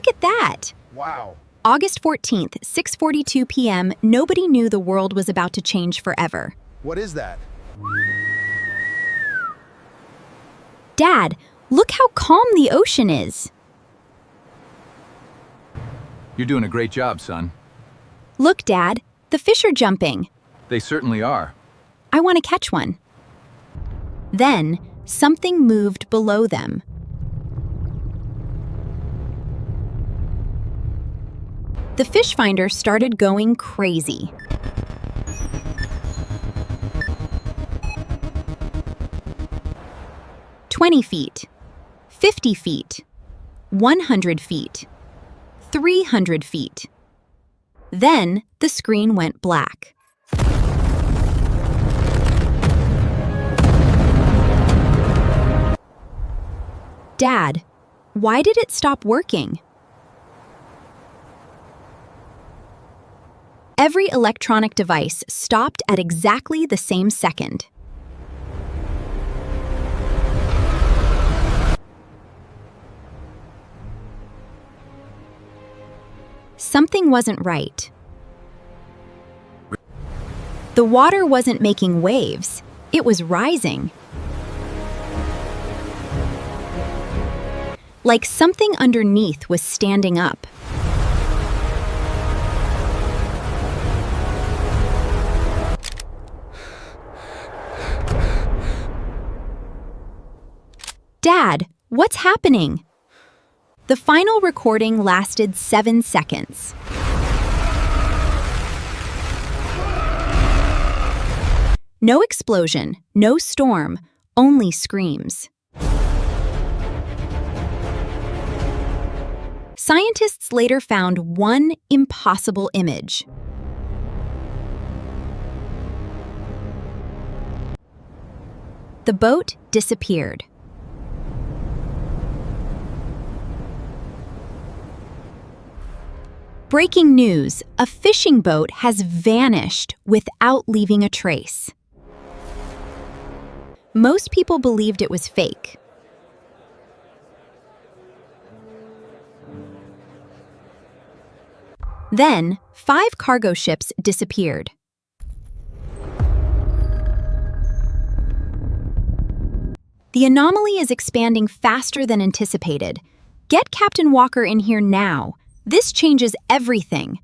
Look at that! Wow. August 14th, 6:42 p.m., nobody knew the world was about to change forever. What is that? Dad, look how calm the ocean is. You're doing a great job, son. Look, Dad, the fish are jumping. They certainly are. I want to catch one. Then, something moved below them. The fish finder started going crazy. "20 feet, 50 feet, 100 feet, 300 feet. Then the screen went black. Dad, why did it stop working? Every electronic device stopped at exactly the same second. Something wasn't right. The water wasn't making waves, it was rising. Like something underneath was standing up. Dad, what's happening? The final recording lasted 7 seconds. No explosion, no storm, only screams. Scientists later found one impossible image. The boat disappeared. Breaking news, a fishing boat has vanished without leaving a trace. Most people believed it was fake. Then, 5 cargo ships disappeared. The anomaly is expanding faster than anticipated. Get Captain Walker in here now. This changes everything.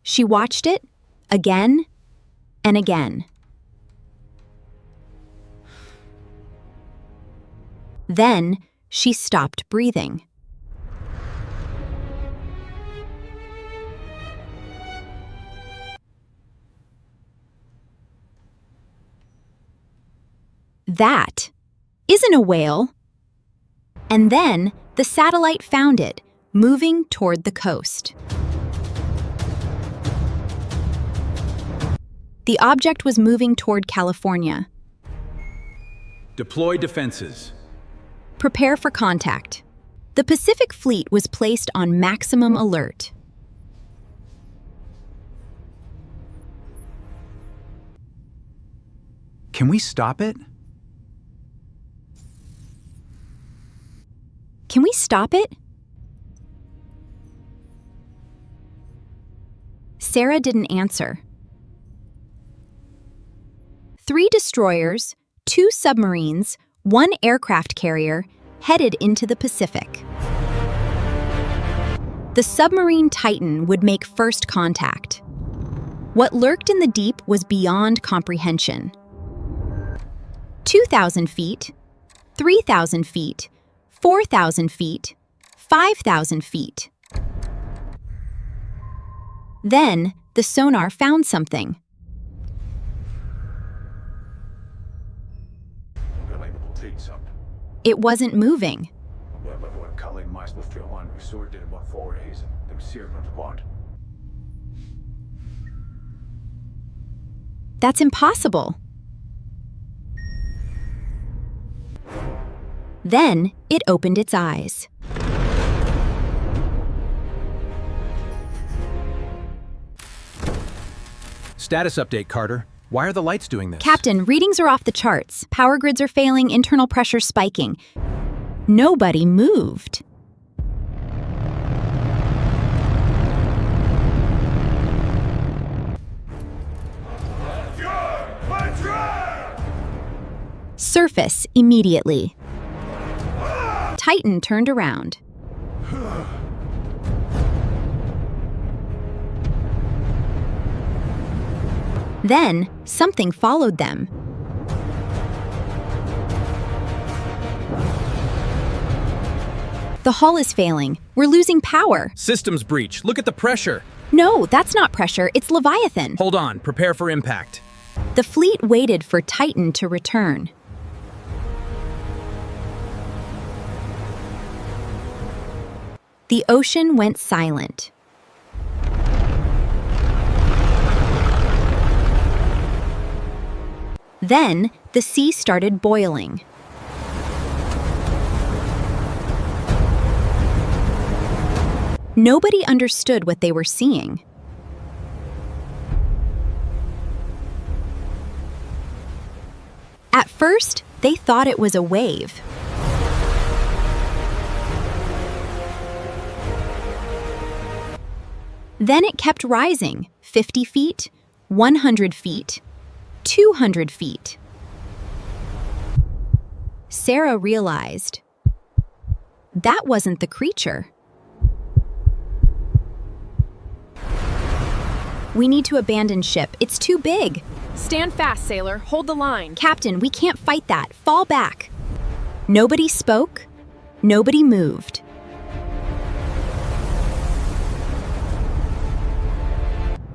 She watched it again and again. Then she stopped breathing. That isn't a whale. And then the satellite found it, moving toward the coast. The object was moving toward California. Deploy defenses. Prepare for contact. The Pacific Fleet was placed on maximum alert. Can we stop it? Can we stop it? Sarah didn't answer. 3 destroyers, 2 submarines, 1 aircraft carrier headed into the Pacific. The submarine Titan would make first contact. What lurked in the deep was beyond comprehension. 2,000 feet, 3,000 feet, 4,000 feet, 5,000 feet. Then, the sonar found something. It wasn't moving. That's impossible. Then, it opened its eyes. Status update, Carter. Why are the lights doing this? Captain, readings are off the charts. Power grids are failing, internal pressure spiking. Nobody moved. surface immediately. Titan turned around. Then, something followed them. The hull is failing. We're losing power. Systems breach. Look at the pressure. No, that's not pressure. It's Leviathan. Hold on. Prepare for impact. The fleet waited for Titan to return. The ocean went silent. Then, the sea started boiling. Nobody understood what they were seeing. At first, they thought it was a wave. Then it kept rising, 50 feet, 100 feet, 200 feet. Sarah realized that wasn't the creature. We need to abandon ship. It's too big. Stand fast, sailor. Hold the line. Captain, we can't fight that. Fall back. Nobody spoke. Nobody moved.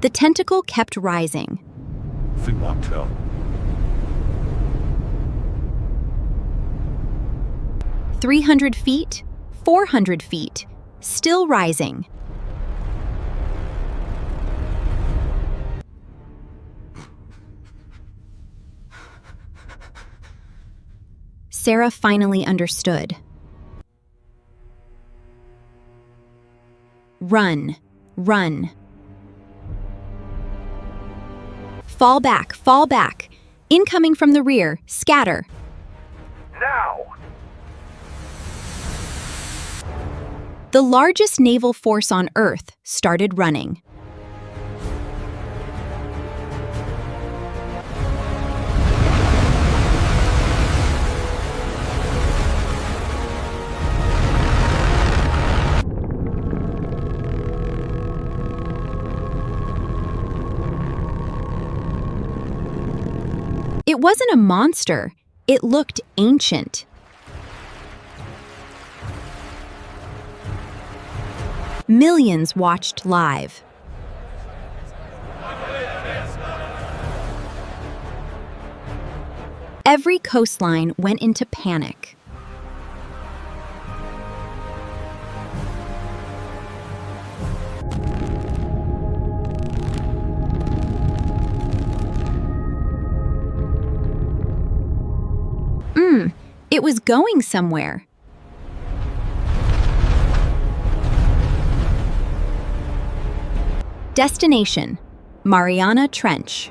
The tentacle kept rising. 300 feet, 400 feet, still rising. Sarah finally understood. Run, run. Fall back, fall back. Incoming from the rear, scatter. Now! The largest naval force on Earth started running. It wasn't a monster. It looked ancient. Millions watched live. Every coastline went into panic. It was going somewhere. Destination: Mariana Trench.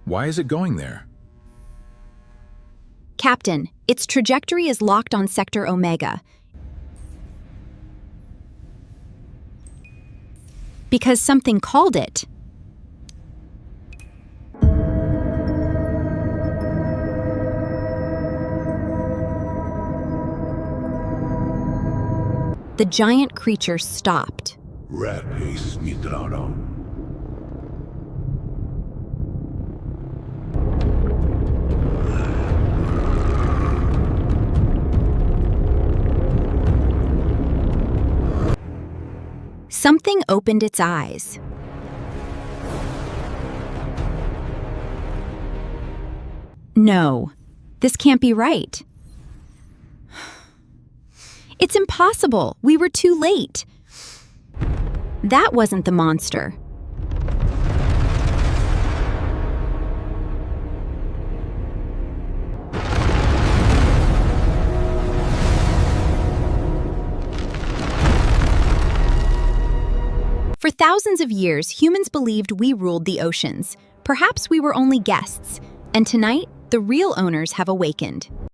Why is it going there? Captain, its trajectory is locked on Sector Omega. Because something called it. The giant creature stopped. Something opened its eyes. No, this can't be right. It's impossible. We were too late. That wasn't the monster. For thousands of years, humans believed we ruled the oceans. Perhaps we were only guests, and tonight, the real owners have awakened.